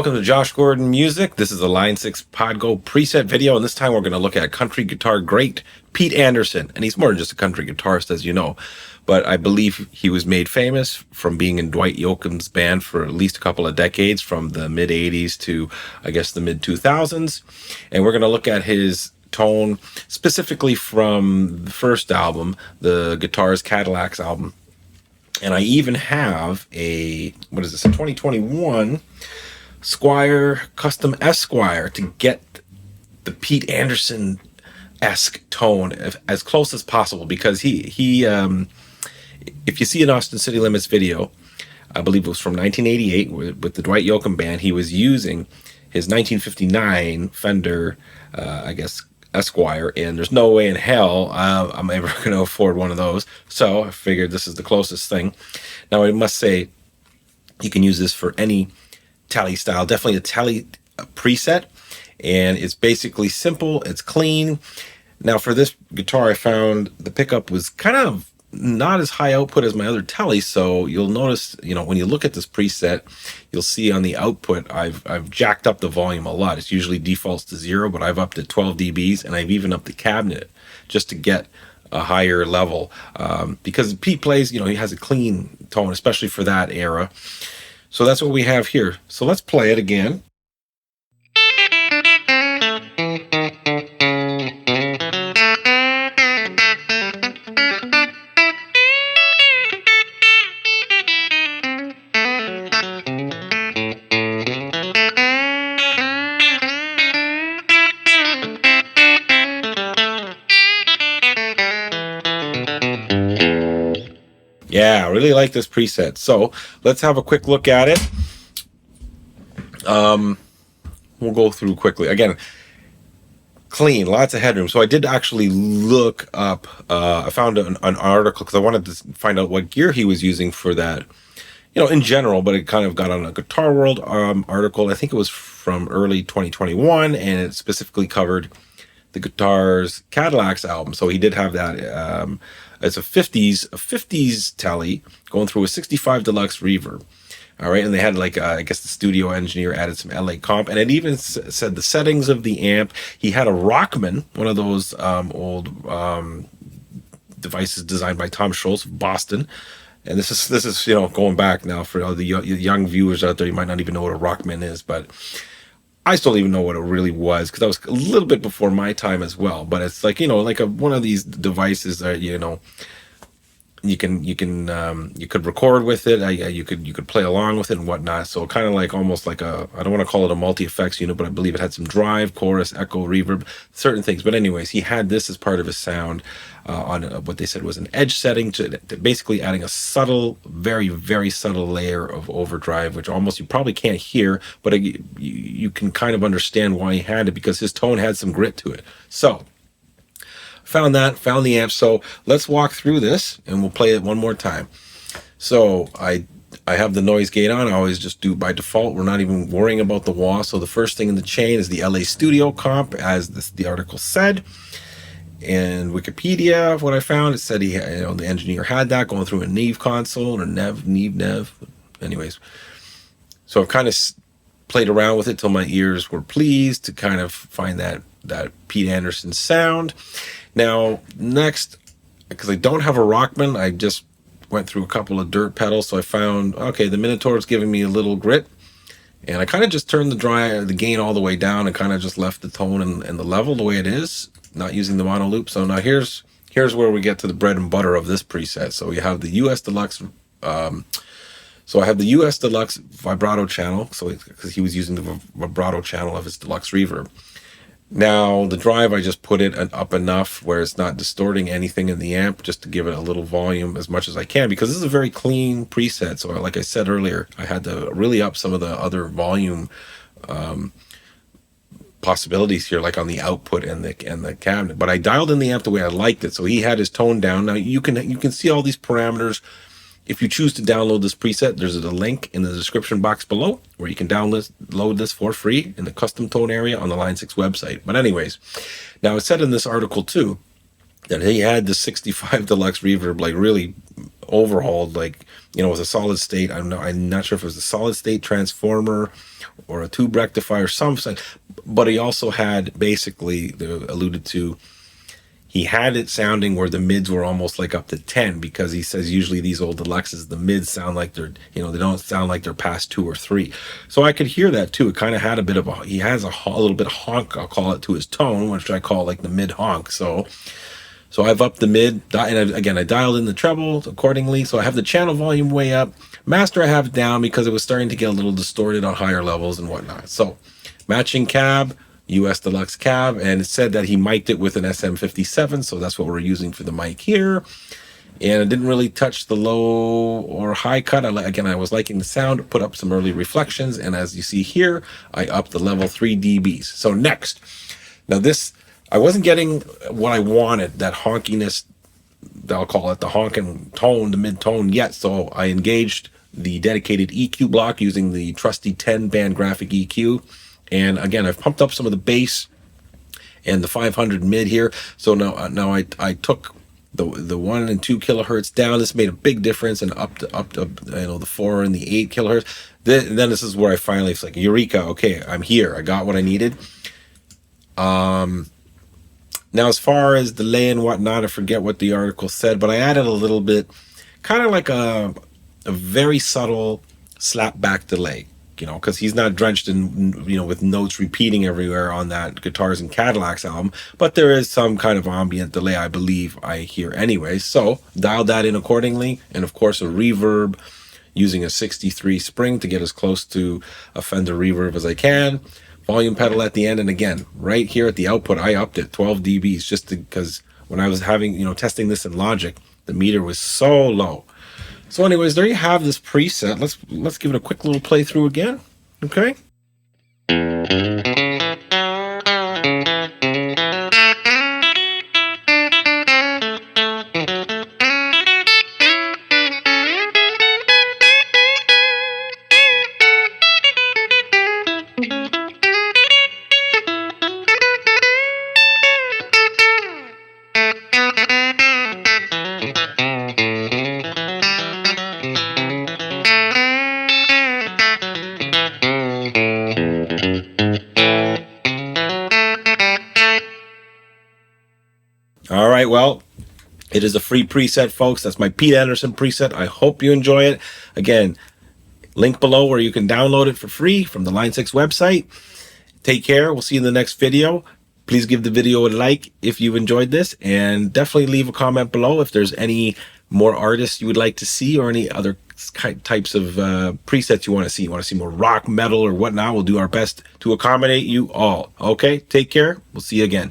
Welcome to Josh Gordon Music. This is a Line 6 Podgo preset video, and this time we're going to look at country guitar great Pete Anderson. And he's more than just a country guitarist, as you know, but I believe he was made famous from being in Dwight Yoakam's band for at least a couple of decades, from the mid-'80s to, I guess, the mid-2000s. And we're going to look at his tone, specifically from the first album, the Guitars Cadillacs album. And I even have a 2021 Squire Custom Esquire to get the Pete Anderson-esque tone as close as possible, because he if you see an Austin City Limits video, I believe it was from 1988 with the Dwight Yoakam band, he was using his 1959 Fender, Esquire, and there's no way in hell I'm ever going to afford one of those. So I figured this is the closest thing. Now, I must say, you can use this for any tele style, definitely a tele preset, and it's basically simple, it's clean. Now, for this guitar, I found the pickup was kind of not as high output as my other telly, so you'll notice, when you look at this preset, you'll see on the output I've jacked up the volume a lot. It usually defaults to 0, but I've upped to 12 dBs, and I've even upped the cabinet just to get a higher level, because Pete plays, he has a clean tone, especially for that era. So that's what we have here. So let's play it again. Yeah, I really like this preset. So let's have a quick look at it. We'll go through quickly. Again, clean, lots of headroom. So I did actually look up, I found an article because I wanted to find out what gear he was using for that, in general, but it kind of got on a Guitar World article. I think it was from early 2021, and it specifically covered the Guitars Cadillacs album. So he did have that. It's a 50s telly going through a 65 deluxe reverb. All right, and they had I guess the studio engineer added some LA comp, and it even said the settings of the amp. He had a Rockman, one of those old devices designed by Tom Schultz of Boston. And this is going back now for all the young viewers out there. You might not even know what a Rockman is, but I still don't even know what it really was, because that was a little bit before my time as well. But it's like one of these devices that you could record with it. You could play along with it and whatnot. So kind of almost like I don't want to call it a multi-effects unit, but I believe it had some drive, chorus, echo, reverb, certain things. But anyways, he had this as part of his sound on what they said was an edge setting, to basically adding a subtle, very, very subtle layer of overdrive, which almost you probably can't hear, but you can kind of understand why he had it, because his tone had some grit to it. So found the amp. So let's walk through this and we'll play it one more time. So I have the noise gate on. I always just do by default. We're not even worrying about the wah. So the first thing in the chain is the LA studio comp, as the article said. And Wikipedia, what I found, it said the engineer had that going through a Neve console, or Neve. Anyways, so I've kind of played around with it till my ears were pleased to kind of find that Pete Anderson sound. Now, next, because I don't have a Rockman, I just went through a couple of dirt pedals, so I found, okay, the Minotaur is giving me a little grit, and I kind of just turned the gain all the way down and kind of just left the tone and the level the way it is, not using the mono loop. So now here's where we get to the bread and butter of this preset. So you have the US Deluxe. So I have the US Deluxe vibrato channel, because he was using the vibrato channel of his deluxe reverb. Now, the drive, I just put it up enough where it's not distorting anything in the amp, just to give it a little volume as much as I can, because this is a very clean preset. So like I said earlier, I had to really up some of the other volume possibilities here, like on the output and the cabinet. But I dialed in the amp the way I liked it, so he had his tone down. Now, you can see all these parameters. If you choose to download this preset, there's a link in the description box below where you can download this for free in the custom tone area on the Line 6 website. But anyways, now it said in this article too that he had the 65 deluxe reverb really overhauled, like, you know, it was a solid state. I'm not sure if it was a solid state transformer or a tube rectifier or something, but he also had basically alluded to, he had it sounding where the mids were almost like up to 10, because he says usually these old deluxes, the mids sound like they're, you know, they don't sound like they're past 2 or 3. So I could hear that too. It kind of had a bit of he has a little bit of honk, I'll call it, to his tone, which I call like the mid honk. So I've upped the mid, and again, I dialed in the treble accordingly. So I have the channel volume way up. Master I have it down because it was starting to get a little distorted on higher levels and whatnot. So matching cab, US Deluxe cab, and it said that he mic'd it with an SM57, so that's what we're using for the mic here. And it didn't really touch the low or high cut. Again, I was liking the sound, put up some early reflections, and as you see here, I upped the level 3 dBs. So next, now this, I wasn't getting what I wanted, that honkiness, I'll call it the honking tone, the mid tone yet, so I engaged the dedicated EQ block using the trusty 10-band graphic EQ. And again, I've pumped up some of the bass and the 500 mid here. So now I took the 1 and 2 kilohertz down. This made a big difference, and up to you know, the 4 and the 8 kilohertz. Then this is where I finally, it's like, eureka, okay, I'm here. I got what I needed. Now, as far as delay and whatnot, I forget what the article said, but I added a little bit, kind of like a very subtle slap back delay. You know, because he's not drenched in, you know, with notes repeating everywhere on that Guitars and Cadillacs album, but there is some kind of ambient delay, I believe I hear anyway. So dialed that in accordingly, and of course a reverb using a 63 spring to get as close to a Fender reverb as I can. Volume pedal at the end, and again, right here at the output, I upped it 12 dBs just because when I was having, you know, testing this in Logic, the meter was so low. So anyways, there you have this preset. Let's give it a quick little playthrough again. Okay. All right, well, it is a free preset, folks. That's my Pete Anderson preset. I hope you enjoy it. Again, link below where you can download it for free from the Line 6 website. Take care. We'll see you in the next video. Please give the video a like if you've enjoyed this, and definitely leave a comment below if there's any more artists you would like to see, or any other types of presets you want to see. You want to see more rock, metal, or whatnot. We'll do our best to accommodate you all. Okay, take care. We'll see you again.